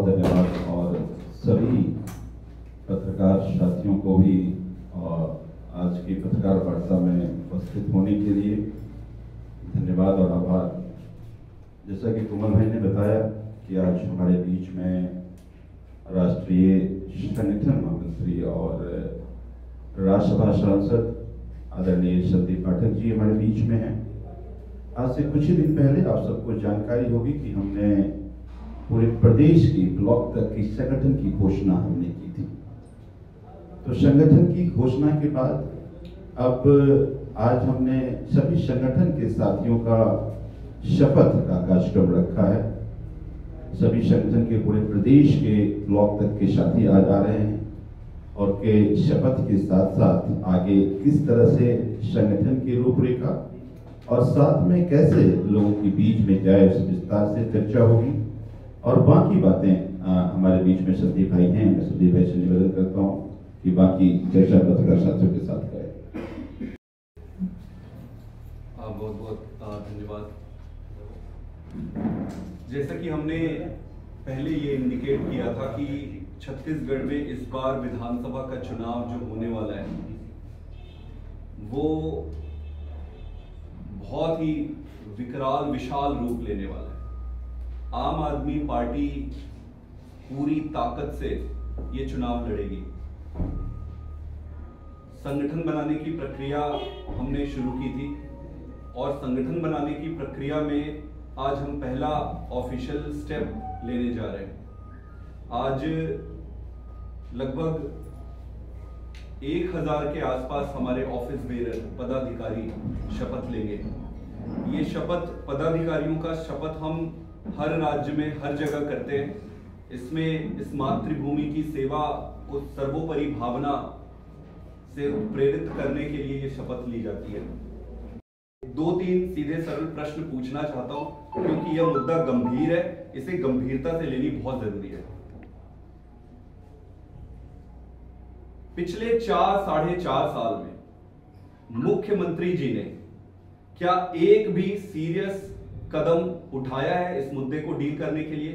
धन्यवाद और सभी पत्रकार साथियों को भी आज की पत्रकार वार्ता में उपस्थित होने के लिए धन्यवाद और आभार। जैसा कि कोमल भाई ने बताया कि आज हमारे बीच में राष्ट्रीय संगठन महामंत्री और राज्यसभा सांसद आदरणीय संदीप पाठक जी हमारे बीच में हैं। आज से कुछ ही दिन पहले आप सबको जानकारी होगी कि हमने पूरे प्रदेश की ब्लॉक तक की संगठन की घोषणा हमने की थी। तो संगठन की घोषणा के बाद अब आज हमने सभी संगठन के साथियों का शपथ का कार्यक्रम रखा है। सभी संगठन के पूरे प्रदेश के ब्लॉक तक के साथी आज आ रहे हैं और के शपथ के साथ साथ आगे किस तरह से संगठन की रूपरेखा और साथ में कैसे लोगों के बीच में जाए उस विस्तार से चर्चा होगी और बाकी बातें हमारे बीच में संदीप भाई हैं। मैं संदीप भाई से निवेदन करता हूं कि बाकी चर्चा पत्रकार साथियों के साथ करें। बहुत बहुत धन्यवाद। जैसा कि हमने पहले ये इंडिकेट किया था कि छत्तीसगढ़ में इस बार विधानसभा का चुनाव जो होने वाला है वो बहुत ही विकराल विशाल रूप लेने वाला है। आम आदमी पार्टी पूरी ताकत से ये चुनाव लड़ेगी। संगठन बनाने की प्रक्रिया हमने शुरू की थी और संगठन बनाने की प्रक्रिया में आज हम पहला ऑफिशियल स्टेप लेने जा रहे हैं। आज लगभग 1000 के आसपास हमारे ऑफिस बेरर पदाधिकारी शपथ लेंगे। ये शपथ पदाधिकारियों का शपथ हम हर राज्य में हर जगह करते हैं। इसमें इस मातृभूमि की सेवा को सर्वोपरि भावना से प्रेरित करने के लिए ये शपथ ली जाती है। 2-3 सीधे सरल प्रश्न पूछना चाहता हूं क्योंकि यह मुद्दा गंभीर है, इसे गंभीरता से लेनी बहुत जरूरी है। पिछले 4-4.5 साल में मुख्यमंत्री जी ने क्या एक भी सीरियस कदम उठाया है इस मुद्दे को डील करने के लिए?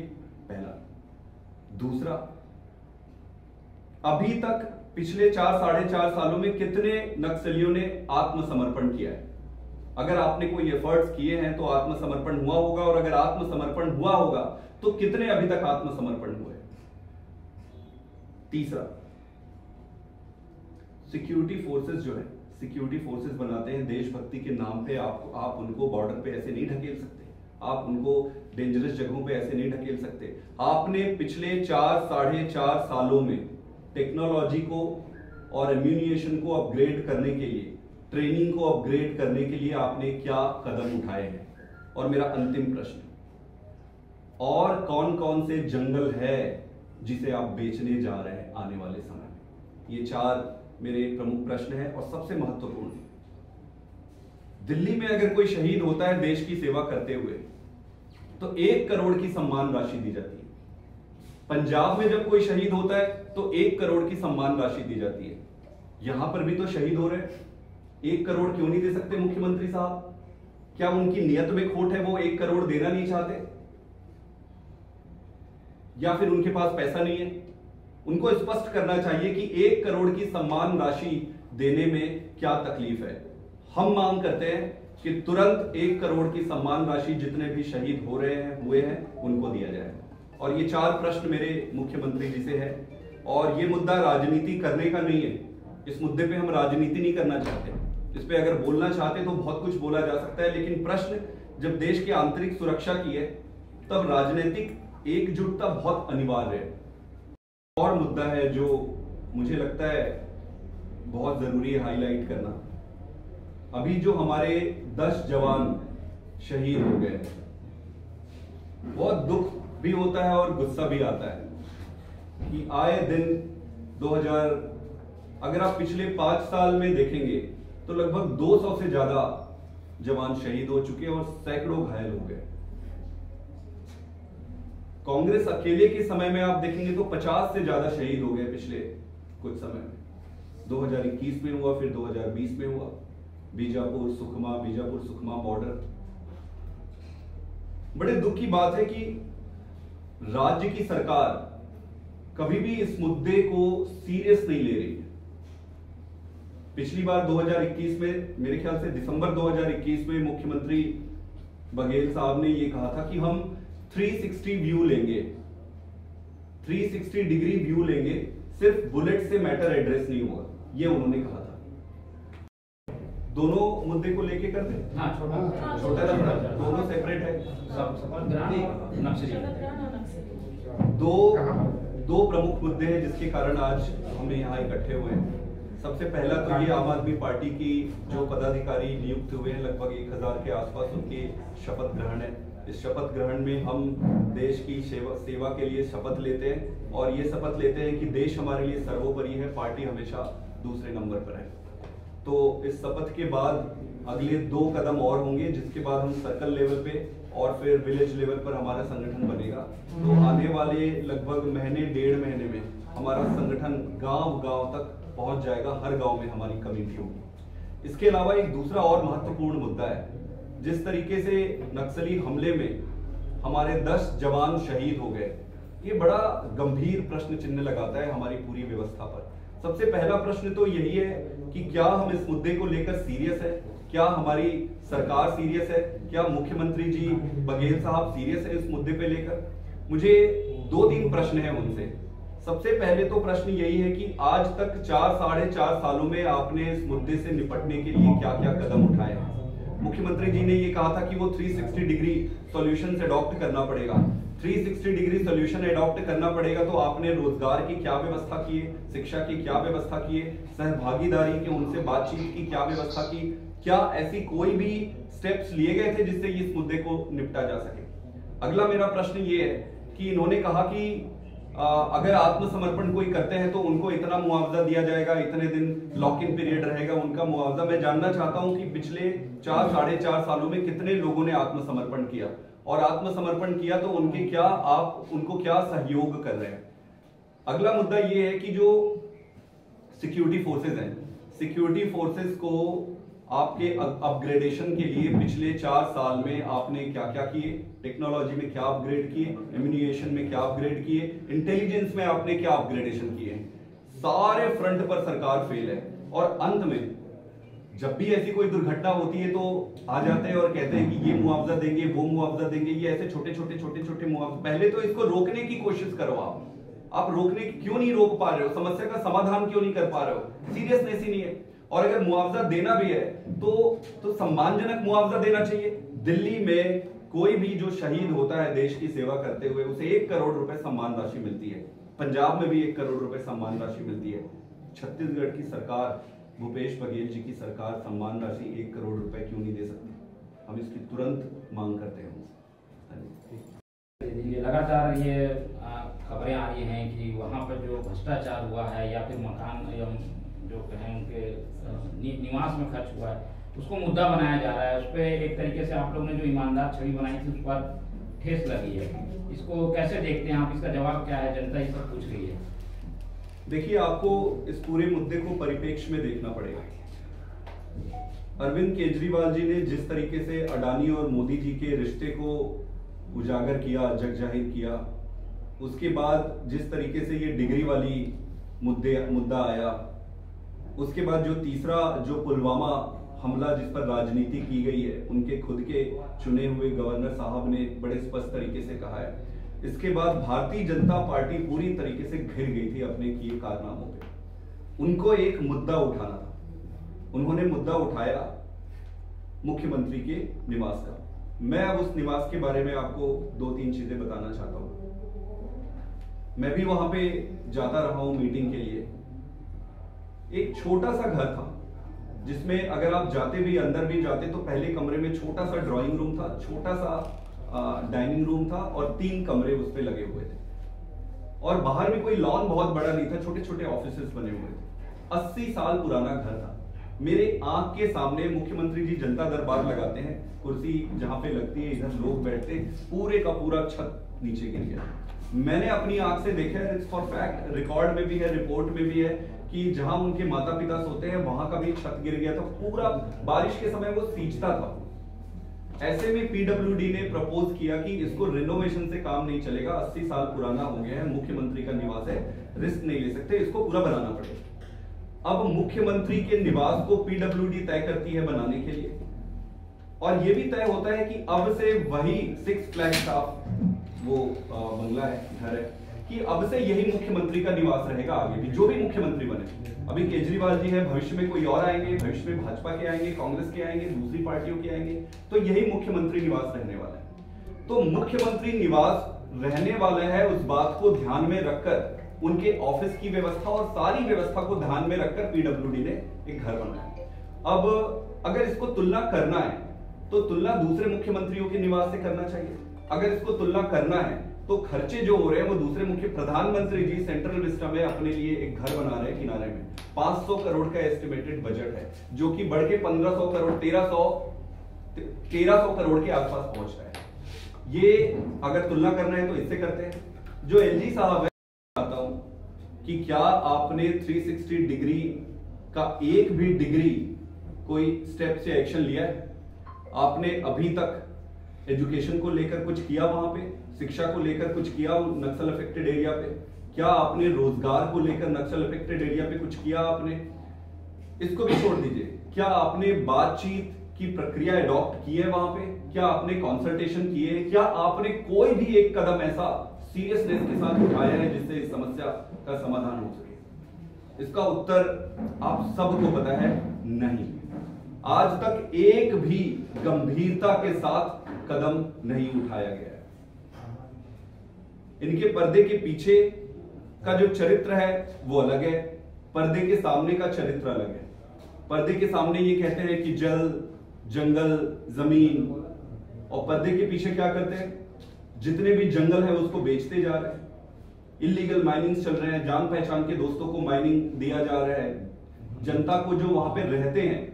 पहला। दूसरा, अभी तक पिछले 4-4.5 सालों में कितने नक्सलियों ने आत्मसमर्पण किया है? अगर आपने कोई एफर्ट्स किए हैं तो आत्मसमर्पण हुआ होगा, और अगर आत्मसमर्पण हुआ होगा तो कितने अभी तक आत्मसमर्पण हुए? तीसरा, सिक्योरिटी फोर्सेस जो है, सिक्योरिटी फोर्सेस बनाते हैं देशभक्ति के नाम पे। आप उनको बॉर्डर पे ऐसे नहीं ढकेल सकते, आप उनको डेंजरस जगहों पे ऐसे नहीं ढकेल सकते। आपने पिछले 4-4.5 सालों में टेक्नोलॉजी को और एम्यूनिशन को अपग्रेड करने के लिए, ट्रेनिंग को अपग्रेड करने के लिए आपने क्या कदम उठाए हैं? और मेरा अंतिम प्रश्न, और कौन कौन से जंगल है जिसे आप बेचने जा रहे हैं आने वाले समय में? ये 4 मेरे प्रमुख प्रश्न हैं और सबसे महत्वपूर्ण, दिल्ली में अगर कोई शहीद होता है देश की सेवा करते हुए तो 1 करोड़ की सम्मान राशि दी जाती है। पंजाब में जब कोई शहीद होता है तो 1 करोड़ की सम्मान राशि दी जाती है। यहां पर भी तो शहीद हो रहे हैं, 1 करोड़ क्यों नहीं दे सकते मुख्यमंत्री साहब? क्या उनकी नियत में खोट है, वो 1 करोड़ देना नहीं चाहते, या फिर उनके पास पैसा नहीं है? उनको स्पष्ट करना चाहिए कि 1 करोड़ की सम्मान राशि देने में क्या तकलीफ है। हम मांग करते हैं कि तुरंत 1 करोड़ की सम्मान राशि जितने भी शहीद हो रहे हैं, हुए हैं, उनको दिया जाए। और ये 4 प्रश्न मेरे मुख्यमंत्री जी से है। और ये मुद्दा राजनीति करने का नहीं है, इस मुद्दे पे हम राजनीति नहीं करना चाहते। इस पे अगर बोलना चाहते तो बहुत कुछ बोला जा सकता है, लेकिन प्रश्न जब देश की आंतरिक सुरक्षा की है तब राजनीतिक एकजुटता बहुत अनिवार्य है। और मुद्दा है जो मुझे लगता है बहुत जरूरी है हाईलाइट करना। अभी जो हमारे 10 जवान शहीद हो गए, बहुत दुख भी होता है और गुस्सा भी आता है कि आए दिन 2000, अगर आप पिछले 5 साल में देखेंगे तो लगभग 200 से ज्यादा जवान शहीद हो चुके और सैकड़ों घायल हो गए। कांग्रेस अकेले के समय में आप देखेंगे तो 50 से ज्यादा शहीद हो गए पिछले कुछ समय में। 2021 में हुआ, फिर 2020 में हुआ, बीजापुर सुकमा बॉर्डर। बड़े दुख की बात है कि राज्य की सरकार कभी भी इस मुद्दे को सीरियस नहीं ले रही है। पिछली बार 2021 में, मेरे ख्याल से दिसंबर 2021 में मुख्यमंत्री बघेल साहब ने ये कहा था कि हम 360 व्यू लेंगे, 360 डिग्री व्यू लेंगे, सिर्फ बुलेट से मैटर एड्रेस नहीं होगा, ये उन्होंने कहा था। दोनों मुद्दे को लेके करते हैं। हाँ, छोटा दोनों सेपरेट है। दो प्रमुख मुद्दे हैं जिसके कारण आज हम यहाँ इकट्ठे हुए हैं। सबसे पहला तो ये आम आदमी पार्टी की जो पदाधिकारी नियुक्त हुए हैं, लगभग 1000 के आसपास, उनके शपथ ग्रहण है। इस शपथ ग्रहण में हम देश की सेवा के लिए शपथ लेते हैं और ये शपथ लेते हैं कि देश हमारे लिए सर्वोपरि है, पार्टी हमेशा दूसरे नंबर पर है। तो इस शपथ के बाद अगले 2 कदम और होंगे, जिसके बाद हम सर्कल लेवल पे और फिर विलेज लेवल पर हमारा संगठन बनेगा। तो आने वाले लगभग महीने 1.5 महीने में हमारा संगठन गांव-गांव तक पहुंच जाएगा, हर गांव में हमारी कमेटी होगी। इसके अलावा एक दूसरा और महत्वपूर्ण मुद्दा है, जिस तरीके से नक्सली हमले में हमारे 10 जवान शहीद हो गए, ये बड़ा गंभीर प्रश्न चिन्ह लगाता है हमारी पूरी व्यवस्था पर। सबसे पहला प्रश्न तो यही है कि क्या हम इस मुद्दे को लेकर सीरियस है, क्या हमारी सरकार सीरियस है, क्या मुख्यमंत्री जी बघेल साहब सीरियस है इस मुद्दे पे लेकर। मुझे 2-3 प्रश्न हैं उनसे। सबसे पहले तो प्रश्न यही है कि आज तक 4-4.5 सालों में आपने इस मुद्दे से निपटने के लिए क्या क्या कदम उठाए हैं। मुख्यमंत्री जी ने ये कहा था कि वो 360 डिग्री सॉल्यूशन अडॉप्ट करना पड़ेगा। 360 डिग्री सॉल्यूशन अडॉप्ट करना पड़ेगा तो आपने रोजगार की क्या व्यवस्था की है, शिक्षा की क्या व्यवस्था की है, सहभागीदारी की, उनसे बातचीत की क्या व्यवस्था की, क्या ऐसी कोई भी स्टेप्स लिए गए थे जिससे इस मुद्दे को निपटा जा सके। अगला मेरा प्रश्न ये है कि इन्होंने कहा कि अगर आत्मसमर्पण कोई करते हैं तो उनको इतना मुआवजा दिया जाएगा, इतने दिन लॉक इन पीरियड रहेगा उनका मुआवजा। मैं जानना चाहता हूं कि पिछले 4-4.5 सालों में कितने लोगों ने आत्मसमर्पण किया, और आत्मसमर्पण किया तो उनके क्या, आप उनको क्या सहयोग कर रहे हैं। अगला मुद्दा ये है कि जो सिक्योरिटी फोर्सेस हैं, सिक्योरिटी फोर्सेस को आपके अपग्रेडेशन के लिए पिछले 4 साल में आपने क्या क्या किए, टेक्नोलॉजी में क्या अपग्रेड किए, इम्यूनिएशन में क्या अपग्रेड किए, इंटेलिजेंस में आपने क्या अपग्रेडेशन किए। सारे फ्रंट पर सरकार फेल है, और अंत में जब भी ऐसी कोई दुर्घटना होती है तो आ जाते हैं और कहते हैं कि ये मुआवजा देंगे, वो मुआवजा देंगे, ये ऐसे छोटे छोटे मुआवजे। पहले तो इसको रोकने की कोशिश करो। आप रोकने क्यों नहीं रोक पा रहे हो, समस्या का समाधान क्यों नहीं कर पा रहे हो, सीरियसनेस ही नहीं है। और अगर मुआवजा देना भी है तो सम्मानजनक मुआवजा देना चाहिए। दिल्ली में कोई भी जो शहीद होता है देश की सेवा करते हुए, उसे 1 करोड़ रुपए सम्मान राशि मिलती है। पंजाब में भी 1 करोड़ रुपए सम्मान राशि मिलती है। छत्तीसगढ़ की सरकार, भूपेश बघेल जी की सरकार सम्मान राशि 1 करोड़ रुपए क्यों नहीं दे सकती? हम इसकी तुरंत मांग करते हैं। लगातार ये खबरें आ रही हैं कि वहाँ पर जो भ्रष्टाचार हुआ है या फिर मकान एवं जो कहें उनके निवास में खर्च हुआ है, उसको मुद्दा बनाया जा रहा है। उस पर एक तरीके से आप लोगों ने जो ईमानदार छवि बनाई थी उस पर ठेस लगी है। इसको कैसे देखते हैं आप, इसका जवाब क्या है, जनता इस पर पूछ रही है। देखिए, आपको इस पूरे मुद्दे को परिप्रेक्ष्य में देखना पड़ेगा। अरविंद केजरीवाल जी ने जिस तरीके से अडानी और मोदी जी के रिश्ते को उजागर किया, जग जाहिर किया, उसके बाद जिस तरीके से ये डिग्री वाली मुद्दा आया, उसके बाद जो तीसरा जो पुलवामा हमला जिस पर राजनीति की गई है, उनके खुद के चुने हुए गवर्नर साहब ने बड़े स्पष्ट तरीके से कहा है। इसके बाद भारतीय जनता पार्टी पूरी तरीके से घिर गई थी अपने किए कारनामों पे। उनको एक मुद्दा उठाना था, उन्होंने मुद्दा उठाया मुख्यमंत्री के निवास का। मैं अब उस निवास के बारे में आपको 2-3 चीजें बताना चाहता हूं। मैं भी वहां पे जाता रहा हूं मीटिंग के लिए। एक छोटा सा घर था जिसमें अगर आप जाते भी, अंदर भी जाते तो पहले कमरे में छोटा सा ड्राइंग रूम था, छोटा सा डाइनिंग रूम था और 3 कमरे उस पे लगे हुए थे। और बाहर भी कोई लॉन बहुत बड़ा नहीं था, छोटे छोटे ऑफिसेस बने हुए थे। 80 साल पुराना घर था। मेरे आंख के सामने मुख्यमंत्री जी जनता दरबार लगाते हैं, कुर्सी जहां पे लगती है इधर लोग बैठते, पूरे का पूरा छत नीचे गिर गया। मैंने अपनी आंख से देखा है, इट्स फॉर फैक्ट, रिकॉर्ड में भी है, रिपोर्ट में भी है कि जहां उनके माता पिता सोते हैं वहां का भी छत गिर गया था। पूरा बारिश के समय वो सींचता था। ऐसे में पीडब्ल्यूडी ने प्रपोज किया कि इसको रिनोवेशन से काम नहीं चलेगा, 80 साल पुराना हो गया है, मुख्यमंत्री का निवास है, रिस्क नहीं ले सकते, इसको पूरा बनाना पड़ेगा। अब मुख्यमंत्री के निवास को पीडब्ल्यूडी तय करती है बनाने के लिए, और यह भी तय होता है कि अब से वही 6 फ्लैगस्टाफ वो बंगला है, घर है, कि अब से यही मुख्यमंत्री का निवास रहेगा आगे भी, जो भी मुख्यमंत्री बने। अभी केजरीवाल जी है, भविष्य में कोई और आएंगे, भविष्य में भाजपा के आएंगे, कांग्रेस के आएंगे, दूसरी पार्टियों के आएंगे, तो यही मुख्यमंत्री निवास रहने वाला है। तो मुख्यमंत्री निवास रहने वाला है, उस बात को ध्यान में रखकर उनके ऑफिस की व्यवस्था और सारी व्यवस्था को ध्यान में रखकर पीडब्ल्यूडी ने एक घर बनाया। अब अगर इसको तुलना करना है तो तुलना दूसरे मुख्यमंत्रियों के निवास से करना चाहिए। अगर इसको तुलना करना है तो खर्चे जो हो रहे हैं वो दूसरे मुख्य, प्रधानमंत्री जी सेंट्रल विस्टा में अपने लिए एक घर बना रहे हैं किनारे में, 500 करोड़ का एस्टिमेटेड बजट है, जो कि बढ़ के 1500 करोड़ 1300 करोड़ के आसपास पहुंच रहा है। ये अगर तुलना करना है तो इससे करते हैं। जो एलजी साहब है, बताता हूं कि क्या आपने 360 डिग्री का एक भी डिग्री कोई स्टेप से एक्शन लिया है? आपने अभी तक एजुकेशन को लेकर कुछ किया, वहां पे शिक्षा को लेकर कुछ किया नक्सल अफेक्टेड एरिया पे? क्या आपने रोजगार को लेकर नक्सल अफेक्टेड एरिया पे कुछ किया आपने? इसको भी छोड़ दीजिए, क्या आपने बातचीत की प्रक्रिया अडॉप्ट की है वहां पे? क्या आपने कंसल्टेशन किए? क्या आपने कोई भी एक कदम ऐसा सीरियसनेस के साथ उठाया है जिससे इस समस्या का समाधान हो सके? इसका उत्तर आप सबको पता है, नहीं। आज तक एक भी गंभीरता के साथ कदम नहीं उठाया गया है। इनके पर्दे के पीछे का जो चरित्र है वो अलग है, पर्दे के सामने का चरित्र अलग है। पर्दे के सामने ये कहते हैं कि जल, जंगल, जमीन, और पर्दे के पीछे क्या करते हैं? जितने भी जंगल है उसको बेचते जा रहे हैं, इलीगल माइनिंग चल रहे हैं, जान पहचान के दोस्तों को माइनिंग दिया जा रहा है। जनता को जो वहां पे रहते हैं,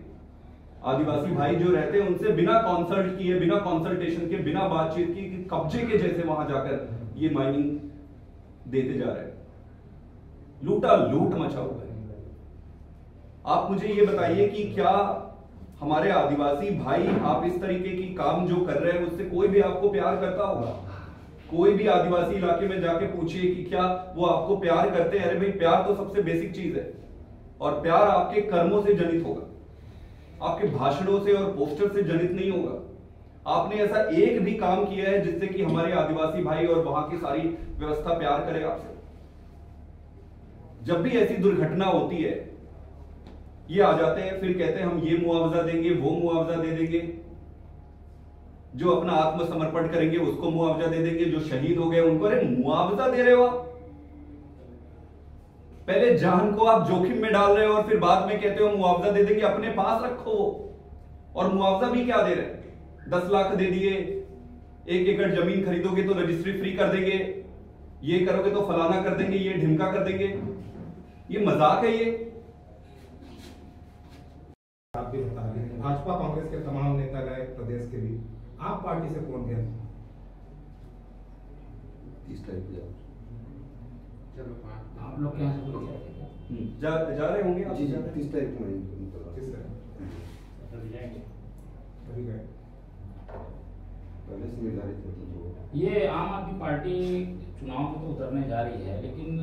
आदिवासी भाई जो रहते हैं, उनसे बिना कंसल्ट किए, बिना कंसल्टेशन के, बिना बातचीत की, कब्जे के जैसे वहां जाकर ये माइनिंग देते जा रहे हैं। लूटा लूट मचा हुआ है। आप मुझे ये बताइए कि क्या हमारे आदिवासी भाई, आप इस तरीके की काम जो कर रहे हैं उससे कोई भी आपको प्यार करता होगा? कोई भी आदिवासी इलाके में जाके पूछिए कि क्या वो आपको प्यार करते हैं? अरे भाई, प्यार तो सबसे बेसिक चीज है, और प्यार आपके कर्मों से जनित होगा, आपके भाषणों से और पोस्टर से जनित नहीं होगा। आपने ऐसा एक भी काम किया है जिससे कि हमारे आदिवासी भाई और वहां की सारी व्यवस्था प्यार करे आपसे? जब भी ऐसी दुर्घटना होती है, ये आ जाते हैं, फिर कहते हैं हम ये मुआवजा देंगे, वो मुआवजा दे देंगे, जो अपना आत्मसमर्पण करेंगे उसको मुआवजा दे देंगे, जो शहीद हो गए उनको। अरे मुआवजा दे रहे हो आप? पहले जान को आप जोखिम में डाल रहे हो और फिर बाद में कहते हो मुआवजा दे देंगे। अपने पास रखो। और मुआवजा भी क्या दे रहे हैं? 10 लाख दे दिए, 1 एकड़ जमीन खरीदोगे तो रजिस्ट्री फ्री कर देंगे, ये करोगे तो फलाना कर देंगे, ये ढिमका कर देंगे। ये मजाक है ये? आप भी बता रहे, भाजपा कांग्रेस के तमाम नेता गए, प्रदेश के भी, आप पार्टी से कौन गया? चलो आप लोग यहाँ से कोई जा रहे होंगे आप? जी 30 तारीख को किस तरह अभी गए? पहले से निर्धारित है। ये आम आदमी पार्टी चुनाव में तो उतरने जा रही है, लेकिन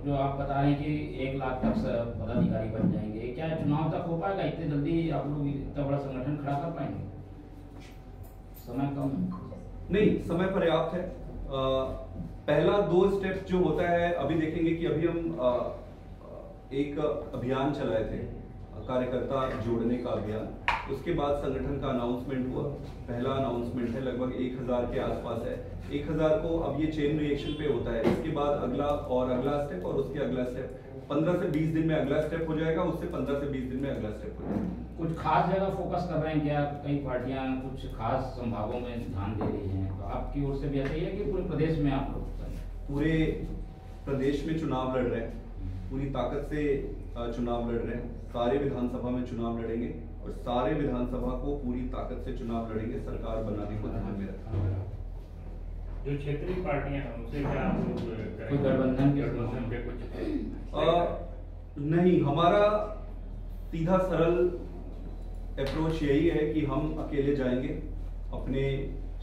जो आप बता रहे हैं कि 1 लाख तक पदाधिकारी बन जाएंगे, क्या चुनाव तक हो पाएगा? इतने जल्दी आप लोग इतना बड़ा संगठन खड़ा कर पाएंगे? समय कम नहीं, समय पर्याप्त है। पहला 2 स्टेप जो होता है, अभी देखेंगे कि अभी हम एक अभियान चलाए थे, कार्यकर्ता जोड़ने का अभियान। उसके बाद संगठन का अनाउंसमेंट हुआ। पहला अनाउंसमेंट है, लगभग 1000 के आसपास है। 1000 को अब ये चेन रिएक्शन पे होता है। इसके बाद अगला स्टेप और उसके अगला स्टेप 15 से 20 दिन में अगला स्टेप हो जाएगा, उससे 15 से 20 दिन में अगला स्टेप हो जाएगा। कुछ खास जगह फोकस कर रहे हैं क्या? कई पार्टियां कुछ खास संभागों में ध्यान दे रही हैं, तो आपकी ओर से भी ऐसा ही है कि पूरे प्रदेश में आप लोग? पूरे प्रदेश में चुनाव लड़ रहे हैं, पूरी ताकत से चुनाव लड़ रहे हैं। सारे विधानसभा में चुनाव लड़ेंगे और सारे विधानसभा को पूरी ताकत से चुनाव लड़ेंगे, सरकार बनाने को ध्यान में रखना। जो क्षेत्रीय पार्टियां हैं उनसे क्या आप लोग कोई गठबंधन पे कुछ नहीं, हमारा सीधा सरल अप्रोच यही है कि हम अकेले जाएंगे अपने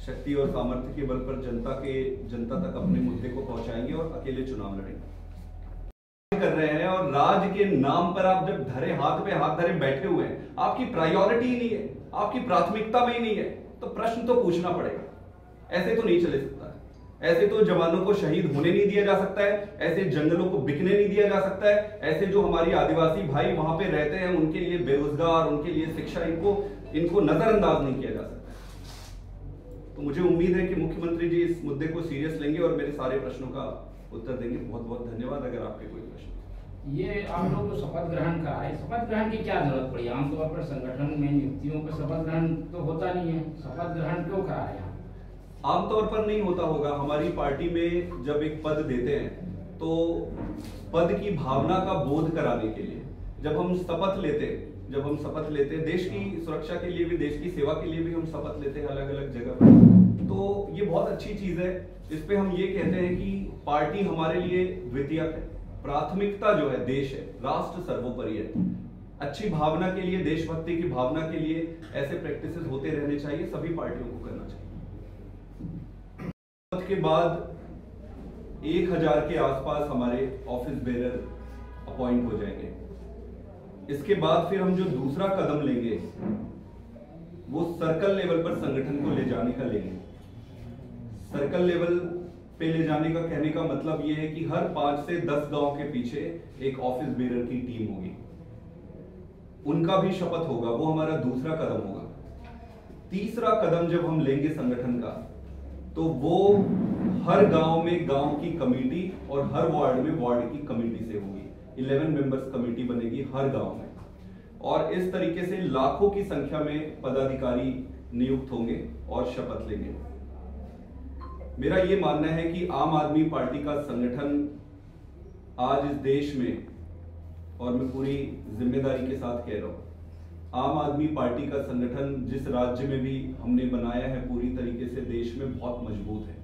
शक्ति और सामर्थ्य के बल पर जनता तक अपने मुद्दे को पहुंचाएंगे और अकेले चुनाव लड़ेंगे कर रहे हैं। और राज के नाम पर आप जब हाथ पे हाथ धरे बैठे हुए हैं, आपकी प्रायोरिटी ही नहीं है, आपकी प्राथमिकता में ही नहीं है, तो प्रश्न तो पूछना पड़ेगा। ऐसे तो नहीं चले सकता है, ऐसे तो जवानों को शहीद होने नहीं दिया जा सकता है, ऐसे जंगलों को बिकने नहीं दिया जा सकता है, ऐसे जो हमारी आदिवासी भाई वहां पे रहते हैं उनके लिए बेरोजगार, उनके लिए शिक्षा, इनको नजरअंदाज नहीं किया जा सकता। तो मुझे उम्मीद है कि मुख्यमंत्री जी इस मुद्दे को सीरियस लेंगे और मेरे सारे प्रश्नों का उत्तर देंगे। बहुत बहुत धन्यवाद। अगर आपके कोई प्रश्न। ये आप लोग जो शपथ ग्रहण कराए, शपथ ग्रहण की क्या जरूरत पड़ी? आमतौर पर संगठन में नियुक्तियों पर शपथ ग्रहण तो होता नहीं है, शपथ ग्रहण क्यों कराए? आमतौर पर नहीं होता होगा। हमारी पार्टी में जब एक पद देते हैं तो पद की भावना का बोध कराने के लिए जब हम शपथ लेते देश की सुरक्षा के लिए भी, देश की सेवा के लिए भी हम शपथ लेते हैं अलग अलग जगह पर, तो ये बहुत अच्छी चीज है। इस पे हम ये कहते हैं कि पार्टी हमारे लिए द्वितीयक है, प्राथमिकता जो है देश है, राष्ट्र सर्वोपरि है। अच्छी भावना के लिए, देशभक्ति की भावना के लिए ऐसे प्रैक्टिसेस होते रहने चाहिए, सभी पार्टियों को करना चाहिए। के बाद 1000 के आसपास हमारे ऑफिस बेरर अपॉइंट हो जाएंगे। इसके बाद फिर हम जो दूसरा कदम लेंगे वो सर्कल लेवल पर संगठन को ले जाने का लेंगे। सर्कल लेवल पे ले जाने का कहने का मतलब ये है कि हर 5 से 10 गांव के पीछे एक ऑफिस बेरर की टीम होगी, उनका भी शपथ होगा, वो हमारा दूसरा कदम होगा। तीसरा कदम जब हम लेंगे संगठन का, तो वो हर गांव में गांव की कमेटी और हर वार्ड में वार्ड की कमेटी से होगी। 11 मेंबर्स कमेटी बनेगी हर गांव में, और इस तरीके से लाखों की संख्या में पदाधिकारी नियुक्त होंगे और शपथ लेंगे। मेरा यह मानना है कि आम आदमी पार्टी का संगठन आज इस देश में, और मैं पूरी जिम्मेदारी के साथ कह रहा हूं, आम आदमी पार्टी का संगठन जिस राज्य में भी हमने बनाया है पूरी तरीके से देश में बहुत मजबूत है।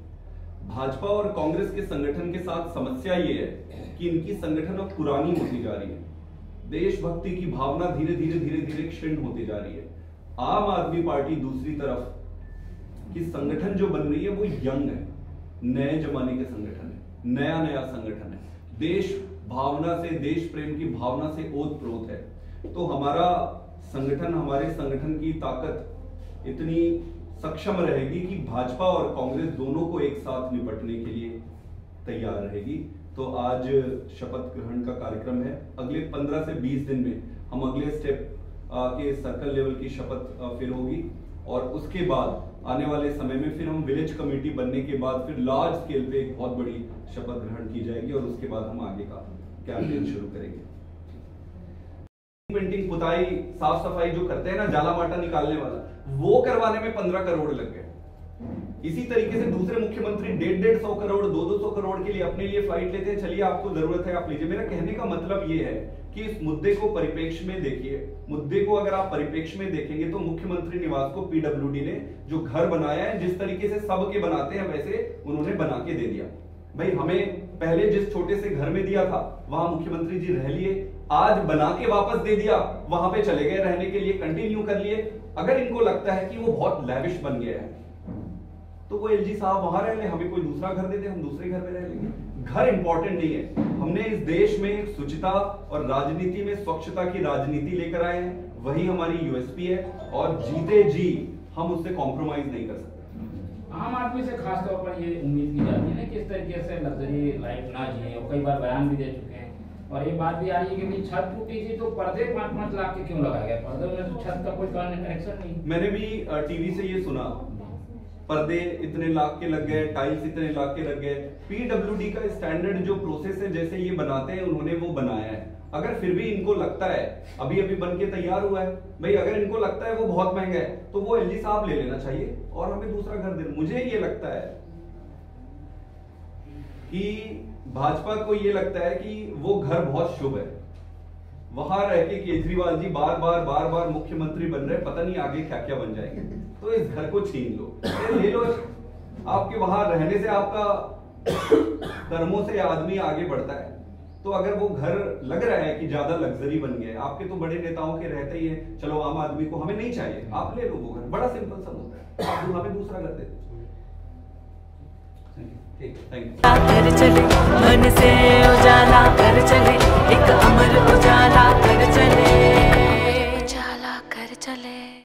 भाजपा और कांग्रेस के संगठन के साथ समस्या ये है कि इनकी संगठन अब पुरानी होती जा रही है, देशभक्ति की भावना धीरे धीरे क्षीण होती जा रही है। आम आदमी पार्टी दूसरी तरफ की संगठन जो बन रही है वो यंग है, नए जमाने के संगठन है, नया संगठन है, देश भावना से, देश प्रेम की भावना से ओतप्रोत है। तो हमारा संगठन, हमारे संगठन की ताकत इतनी सक्षम रहेगी कि भाजपा और कांग्रेस दोनों को एक साथ निपटने के लिए तैयार रहेगी। तो आज शपथ ग्रहण का कार्यक्रम है, अगले 15 से 20 दिन में हम अगले स्टेप के सर्कल लेवल की शपथ फिर होगी, और उसके बाद आने वाले समय में फिर हम विलेज कमेटी बनने के बाद फिर लार्ज स्केल पे एक बहुत बड़ी शपथ ग्रहण की जाएगी, और उसके बाद हम आगे का कैंपेन शुरू करेंगे। पेंटिंग, पुताई, साफ सफाई जो करते हैं ना, जाला माटा निकालने वाला, वो करवाने में 15 करोड़ लग गए। इसी तरीके से दूसरे मुख्यमंत्री 150 करोड़ 200 करोड़ के लिए अपने लिए फ्लाइट लेते हैं, चलिए आपको जरूरत है आप लीजिए। मेरा कहने का मतलब ये है कि इस मुद्दे को परिप्रेक्ष्य में देखिए। मुद्दे को अगर आप परिप्रेक्ष्य में देखेंगे तो मुख्यमंत्री निवास को पीडब्ल्यूडी ने जो घर बनाया है, जिस तरीके से सबके बनाते हैं वैसे उन्होंने बना के दे दिया। भाई हमें पहले जिस छोटे से घर में दिया था वहां मुख्यमंत्री जी रह लिए, आज बना के वापस दे दिया, वहां पे चले गए रहने के लिए, कंटिन्यू कर लिए। अगर इनको लगता है कि वो बहुत लैविश बन गया है तो वो एलजी साहब वहां रह ले, हमें कोई दूसरा घर दे दे, हम दूसरे घर में रह लेंगे। घर इंपॉर्टेंट नहीं है। हमने इस देश में शुचिता और राजनीति में स्वच्छता की राजनीति लेकर आए हैं, वही हमारी यूएसपी है, और जीते जी हम उससे कॉम्प्रोमाइज नहीं कर सकते। आम आदमी से खासतौर पर ये उम्मीद की जाती है ना कि इस तरीके से लग्जरी लाइफ ना जिए, और कई बार बयान भी दे चुके हैं, और ये बात भी आ रही है कि छत टूटी थी तो पर्दे 5-5 लाख के क्यों लगाए गए? पर्दे में तो छत का कोई कनेक्शन नहीं। मैंने भी टीवी से ये सुना, पर्दे इतने लाख के लग गए, टाइल्स इतने लाख के लग गए। पीडब्ल्यूडी का स्टैंडर्ड जो प्रोसेस है, जैसे ये बनाते हैं उन्होंने वो बनाया है। अगर फिर भी इनको लगता है, अभी बन के तैयार हुआ है, भाई अगर इनको लगता है वो बहुत महंगा है तो वो एलजी साहब ले लेना चाहिए और हमें दूसरा घर दे। मुझे ये लगता है कि भाजपा को ये लगता है कि वो घर बहुत शुभ है, वहां रह के केजरीवाल जी बार बार मुख्यमंत्री बन रहे, पता नहीं आगे क्या क्या बन जाएंगे, तो इस घर को छीन लो, ले लो। आपके वहां रहने से, आपका कर्मों से आदमी आगे बढ़ता है, तो अगर वो घर लग रहा है कि ज्यादा लग्जरी बन गया है, आपके तो बड़े नेताओं के रहते ही है, चलो आम आदमी को हमें नहीं चाहिए, आप ले लो वो घर, बड़ा सिंपल सा होता है, आप हमें दूसरा घर दे दो। ठीक, थैंक यू। चले मन से उजाला